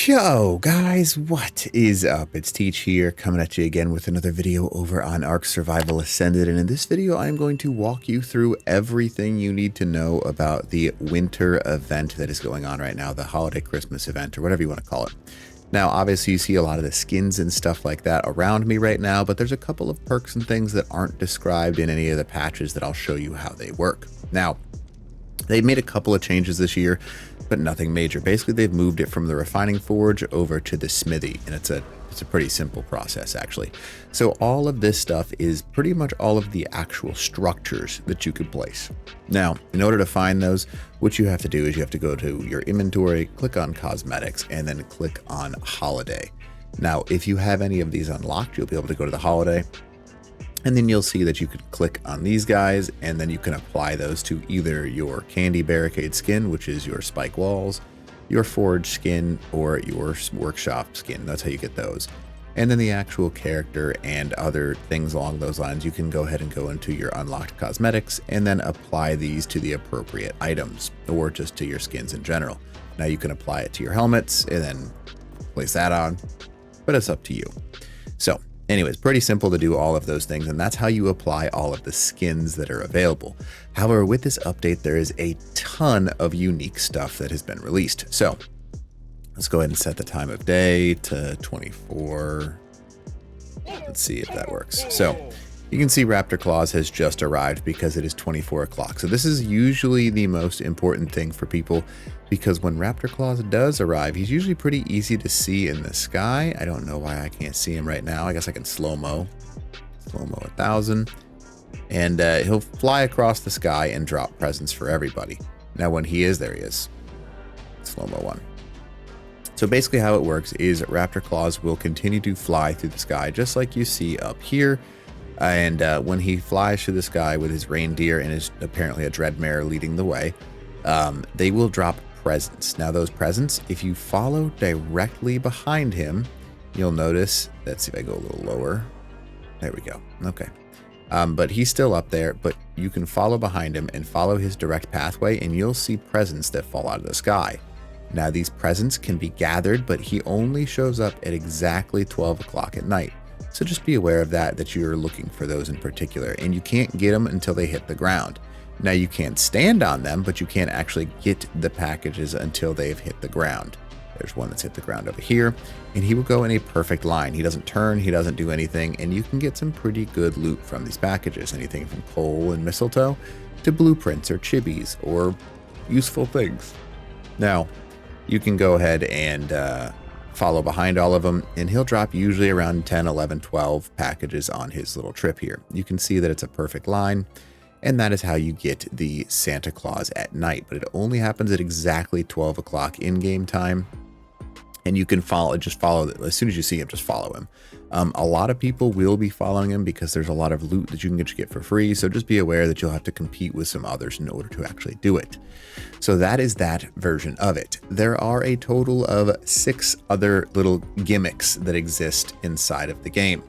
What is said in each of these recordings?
Yo guys, what is up? It's Teach here, coming at you again with another video over on Ark Survival Ascended, and in this video I'm going to walk you through everything you need to know about the winter event that is going on right now, the holiday Christmas event, or whatever you want to call it. Now obviously you see a lot of the skins and stuff like that around me right now, but there's a couple of perks and things that aren't described in any of the patches that I'll show you how they work. Now, they've made a couple of changes this year, but nothing major. Basically, they've moved it from the refining forge over to the smithy, and it's a pretty simple process actually. So all of this stuff is pretty much all of the actual structures that you could place. Now, in order to find those, what you have to do is you have to go to your inventory, click on cosmetics, and then click on holiday. Now, if you have any of these unlocked, you'll be able to go to the holiday, and then you'll see that you can click on these guys, and then you can apply those to either your candy barricade skin, which is your spike walls, your forge skin, or your workshop skin. That's how you get those. And then the actual character and other things along those lines, you can go ahead and go into your unlocked cosmetics and then apply these to the appropriate items, or just to your skins in general. Now you can apply it to your helmets and then place that on, but it's up to you. So anyways, pretty simple to do all of those things, and that's how you apply all of the skins that are available. However, with this update, there is a ton of unique stuff that has been released. So let's go ahead and set the time of day to 24. Let's see if that works. So you can see Raptor Claws has just arrived because it is 24 o'clock. So this is usually the most important thing for people, because when Raptor Claws does arrive, he's usually pretty easy to see in the sky. I don't know why I can't see him right now. I guess I can slow-mo 1,000. And he'll fly across the sky and drop presents for everybody. Now when he is, there he is. Slow-mo 1. So basically how it works is Raptor Claws will continue to fly through the sky, just like you see up here. And when he flies through the sky with his reindeer and is apparently a dreadmare leading the way, they will drop presents. Now those presents, if you follow directly behind him, you'll notice, let's see if I go a little lower. There we go. Okay. But he's still up there, but you can follow behind him and follow his direct pathway, and you'll see presents that fall out of the sky. Now these presents can be gathered, but he only shows up at exactly 12 o'clock at night. So just be aware of that you're looking for those in particular, and you can't get them until they hit the ground. Now you can stand on them, but you can't actually get the packages until they've hit the ground. There's one that's hit the ground over here, and he will go in a perfect line. He doesn't turn, he doesn't do anything, and you can get some pretty good loot from these packages. Anything from coal and mistletoe to blueprints or chibis or useful things. Now, you can go ahead and follow behind all of them, and he'll drop usually around 10, 11, 12 packages on his little trip here. You can see that it's a perfect line, and that is how you get the Santa Claus at night, but it only happens at exactly 12 o'clock in-game time. And you can just follow, as soon as you see him, just follow him. A lot of people will be following him because there's a lot of loot that you can get for free. So just be aware that you'll have to compete with some others in order to actually do it. So that is that version of it. There are a total of 6 other little gimmicks that exist inside of the game.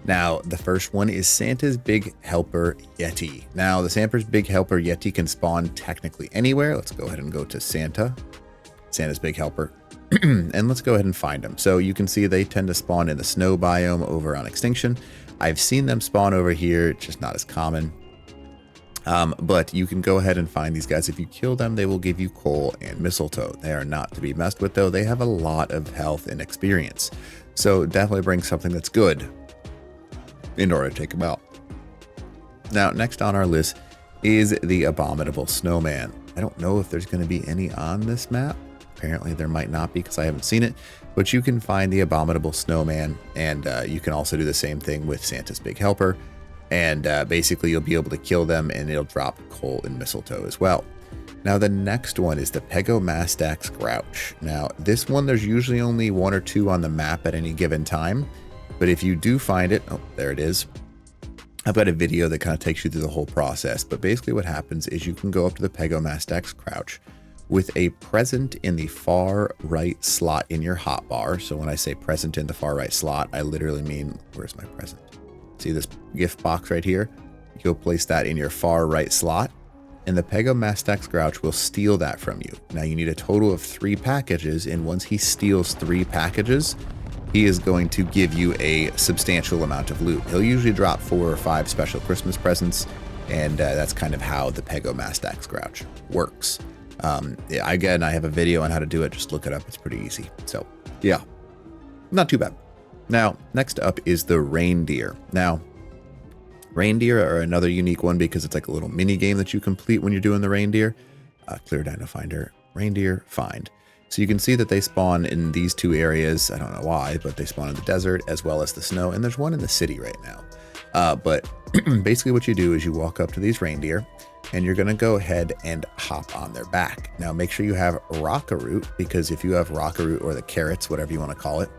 Now, the first one is Santa's Big Helper Yeti. Now, the Santa's Big Helper Yeti can spawn technically anywhere. Let's go ahead and go to Santa's Big Helper. And let's go ahead and find them. So you can see they tend to spawn in the snow biome over on Extinction. I've seen them spawn over here, it's just not as common. But you can go ahead and find these guys. If you kill them, they will give you coal and mistletoe. They are not to be messed with, though. They have a lot of health and experience. So definitely bring something that's good in order to take them out. Now, next on our list is the Abominable Snowman. I don't know if there's going to be any on this map. Apparently there might not be because I haven't seen it, but you can find the Abominable Snowman, and you can also do the same thing with Santa's Big Helper, and basically you'll be able to kill them and it'll drop coal and mistletoe as well. Now the next one is the Pegomastax Grouch. Now this one, there's usually only 1 or 2 on the map at any given time, but if you do find it, oh, there it is. I've got a video that kind of takes you through the whole process, but basically what happens is you can go up to the Pegomastax Crouch with a present in the far right slot in your hotbar. So when I say present in the far right slot, I literally mean, where's my present? See this gift box right here? You'll place that in your far right slot. and the Pegomastax Grouch will steal that from you. Now you need a total of 3 packages, and once he steals 3 packages, he is going to give you a substantial amount of loot. He'll usually drop 4 or 5 special Christmas presents, and that's kind of how the Pegomastax Grouch works. Again, I have a video on how to do it. Just look it up. It's pretty easy. So yeah, not too bad. Now, next up is the reindeer. Now, reindeer are another unique one because it's like a little mini game that you complete when you're doing the reindeer. Clear Dino Finder, reindeer, find. So you can see that they spawn in these 2 areas. I don't know why, but they spawn in the desert as well as the snow. And there's one in the city right now. But basically what you do is you walk up to these reindeer and you're going to go ahead and hop on their back. Now make sure you have Rockaroot, because if you have Rockaroot or the carrots, whatever you want to call it,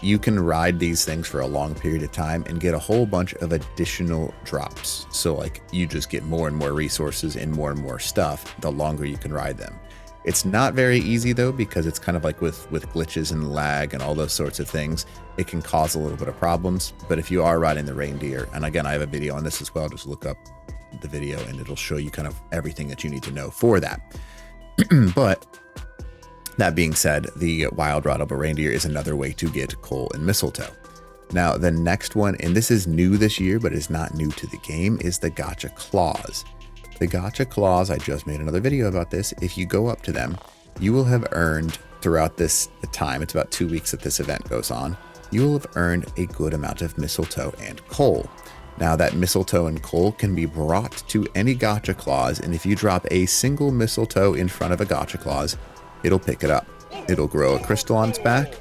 you can ride these things for a long period of time and get a whole bunch of additional drops. So like you just get more and more resources and more stuff the longer you can ride them. It's not very easy though, because it's kind of like with glitches and lag and all those sorts of things, it can cause a little bit of problems. But if you are riding the reindeer, and again, I have a video on this as well, just look up the video and it'll show you kind of everything that you need to know for that. But that being said, the wild rideable reindeer is another way to get coal and mistletoe. Now, the next one, and this is new this year, but is not new to the game, is the Gotcha Claws. The Gotcha Claws, I just made another video about this. If you go up to them, you will have earned throughout the time, it's about 2 weeks that this event goes on, you will have earned a good amount of mistletoe and coal. Now that mistletoe and coal can be brought to any Gotcha Claws, and if you drop a single mistletoe in front of a Gotcha Claws, it'll pick it up. It'll grow a crystal on its back,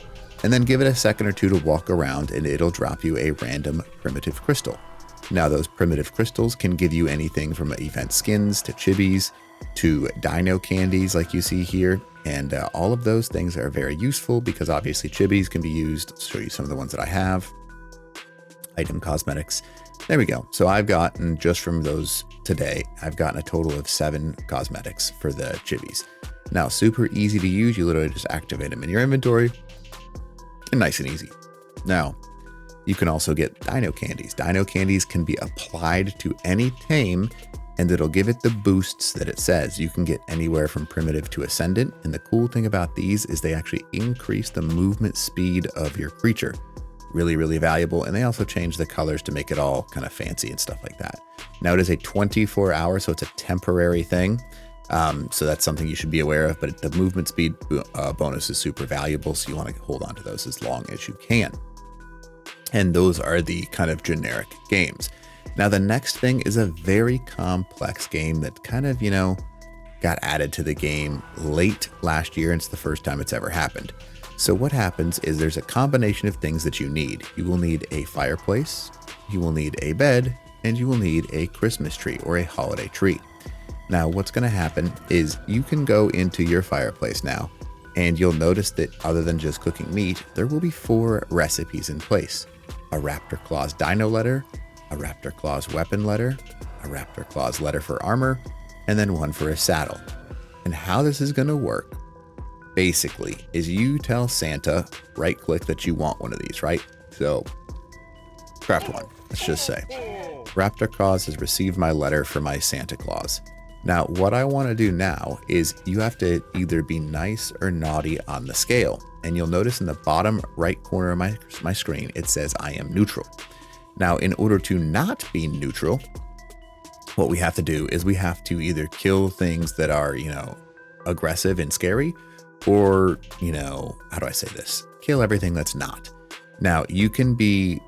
and then give it a second or 2 to walk around, and it'll drop you a random primitive crystal. Now those primitive crystals can give you anything from event skins to chibis to dino candies like you see here, and all of those things are very useful because obviously chibis can be used. I'll show you some of the ones that I have. Item cosmetics. There we go. So I've gotten, just from those today, I've gotten a total of 7 cosmetics for the chibis. Now, super easy to use. You literally just activate them in your inventory, and nice and easy. Now, you can also get dino candies. Dino candies can be applied to any tame, and it'll give it the boosts that it says. You can get anywhere from primitive to ascendant, and the cool thing about these is they actually increase the movement speed of your creature. Really, really valuable, and they also change the colors to make it all kind of fancy and stuff like that. Now, it is a 24-hour, so it's a temporary thing. So that's something you should be aware of, but the movement speed bonus is super valuable, so you want to hold on to those as long as you can. And those are the kind of generic games. Now, the next thing is a very complex game that kind of, got added to the game late last year, and it's the first time it's ever happened. So what happens is there's a combination of things that you need. You will need a fireplace, you will need a bed, and you will need a Christmas tree or a holiday tree. Now, what's going to happen is you can go into your fireplace now, and you'll notice that other than just cooking meat, there will be 4 recipes in place. A Raptor Claws Dino letter, a Raptor Claws weapon letter, a Raptor Claws letter for armor, and then one for a saddle. And how this is going to work, basically, is you tell Santa, right click that you want one of these, right? So, craft one, let's just say. Raptor Claus has received my letter for my Santa Claus. Now, what I want to do now is you have to either be nice or naughty on the scale. And you'll notice in the bottom right corner of my screen, it says I am neutral. Now, in order to not be neutral, what we have to do is we have to either kill things that are, aggressive and scary, or, how do I say this? Kill everything that's not. Now, you can be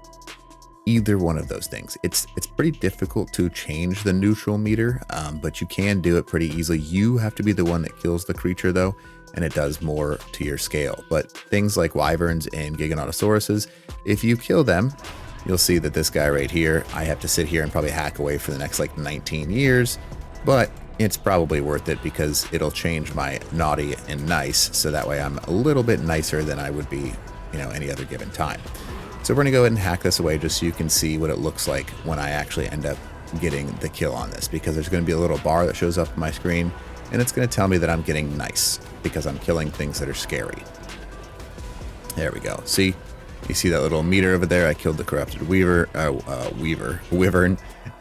either one of those things. It's pretty difficult to change the neutral meter, but you can do it pretty easily. You have to be the one that kills the creature though, and it does more to your scale. But things like wyverns and giganotosauruses, if you kill them, you'll see that this guy right here, I have to sit here and probably hack away for the next 19 years, but it's probably worth it because it'll change my naughty and nice, so that way I'm a little bit nicer than I would be, any other given time. So we're going to go ahead and hack this away just so you can see what it looks like when I actually end up getting the kill on this, because there's going to be a little bar that shows up on my screen, and it's going to tell me that I'm getting nice because I'm killing things that are scary. There we go. See? You see that little meter over there? I killed the corrupted wyvern,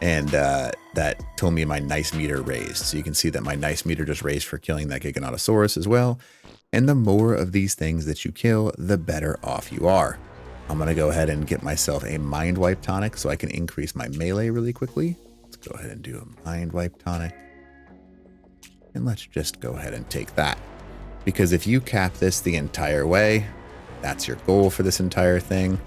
and that told me my nice meter raised. So you can see that my nice meter just raised for killing that Giganotosaurus as well. And the more of these things that you kill, the better off you are. I'm going to go ahead and get myself a Mind Wipe tonic so I can increase my melee really quickly. Let's go ahead and do a Mind Wipe tonic. And let's just go ahead and take that. Because if you cap this the entire way, that's your goal for this entire thing.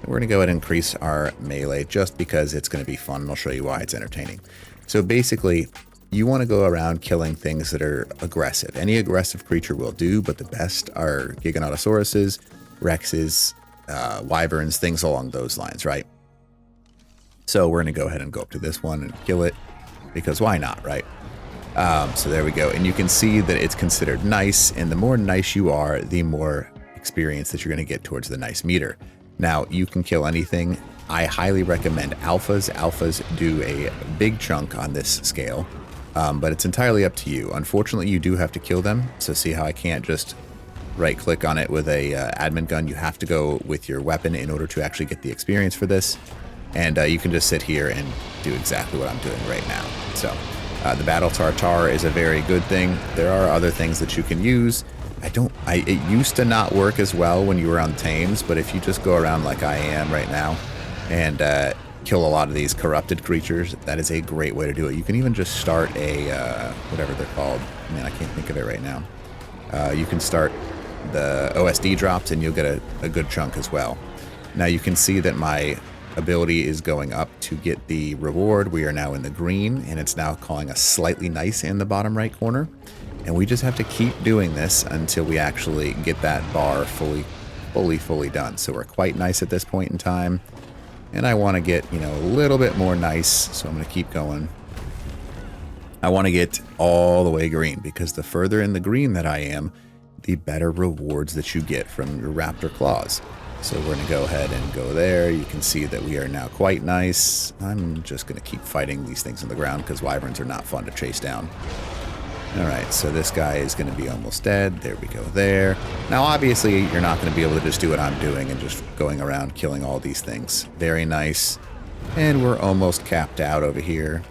And we're going to go ahead and increase our melee just because it's going to be fun, and I'll show you why it's entertaining. So basically, you want to go around killing things that are aggressive. Any aggressive creature will do, but the best are Giganotosauruses, Rexes, Wyverns, things along those lines, right? So we're going to go ahead and go up to this one and kill it, because why not, right? So there we go. And you can see that it's considered nice, and the more nice you are, the more experience that you're going to get towards the nice meter. Now, you can kill anything. I highly recommend alphas. Alphas do a big chunk on this scale, but it's entirely up to you. Unfortunately, you do have to kill them. So see how I can't just right click on it with a admin gun. You have to go with your weapon in order to actually get the experience for this. And you can just sit here and do exactly what I'm doing right now. So the Battle Tartar is a very good thing. There are other things that you can use. It used to not work as well when you were on tames, but if you just go around like I am right now and kill a lot of these corrupted creatures, that is a great way to do it. You can even just start a, whatever they're called. Man, I can't think of it right now. You can start the OSD drops and you'll get a good chunk as well. Now you can see that my ability is going up to get the reward. We are now in the green, and it's now calling us slightly nice in the bottom right corner. And we just have to keep doing this until we actually get that bar fully done. So we're quite nice at this point in time. And I want to get, a little bit more nice. So I'm going to keep going. I want to get all the way green, because the further in the green that I am, the better rewards that you get from your raptor claws. So we're going to go ahead and go there. You can see that we are now quite nice. I'm just going to keep fighting these things on the ground because wyverns are not fun to chase down. All right, so this guy is going to be almost dead. There we go there. Now, obviously, you're not going to be able to just do what I'm doing and just going around killing all these things. Very nice. And we're almost capped out over here.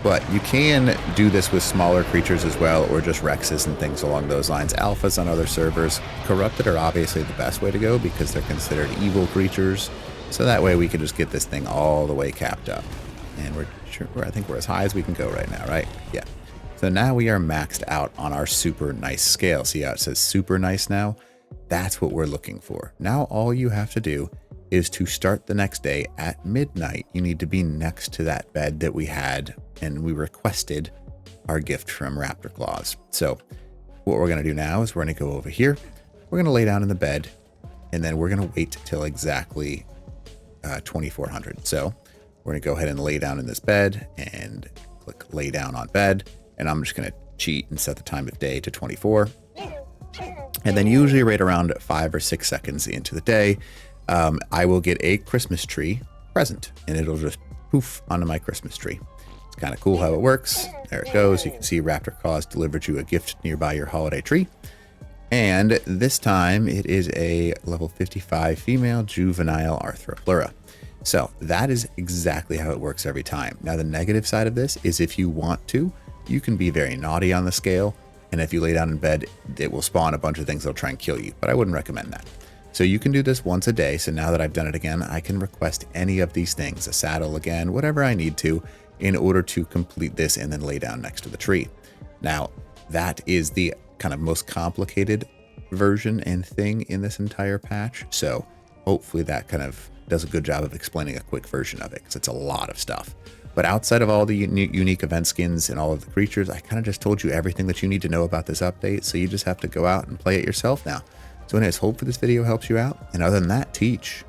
But you can do this with smaller creatures as well, or just Rexes and things along those lines. Alphas on other servers. Corrupted are obviously the best way to go because they're considered evil creatures. So that way we can just get this thing all the way capped up. And I think we're as high as we can go right now, right? Yeah. So now we are maxed out on our super nice scale. See how it says super nice now? That's what we're looking for. Now all you have to do is to start the next day at midnight. You need to be next to that bed that we had and we requested our gift from Raptor Claws. So what we're going to do now is we're going to go over here. We're going to lay down in the bed, and then we're going to wait till exactly 2400. So we're going to go ahead and lay down in this bed and click lay down on bed. And I'm just going to cheat and set the time of day to 24. And then usually right around 5 or 6 seconds into the day, I will get a Christmas tree present, and it'll just poof onto my Christmas tree. It's kind of cool how it works. There it goes. You can see Raptor Claws delivered you a gift nearby your holiday tree. And this time it is a level 55 female juvenile Arthropleura. So that is exactly how it works every time. Now the negative side of this is if you want to, you can be very naughty on the scale. And if you lay down in bed, it will spawn a bunch of things that'll try and kill you. But I wouldn't recommend that. So you can do this once a day. So now that I've done it again, I can request any of these things, a saddle again, whatever I need to, in order to complete this and then lay down next to the tree. Now, that is the kind of most complicated version and thing in this entire patch. So hopefully that kind of does a good job of explaining a quick version of it, because it's a lot of stuff. But outside of all the unique event skins and all of the creatures, I kind of just told you everything that you need to know about this update. So you just have to go out and play it yourself now. So anyways, hope this video helps you out. And other than that, teach.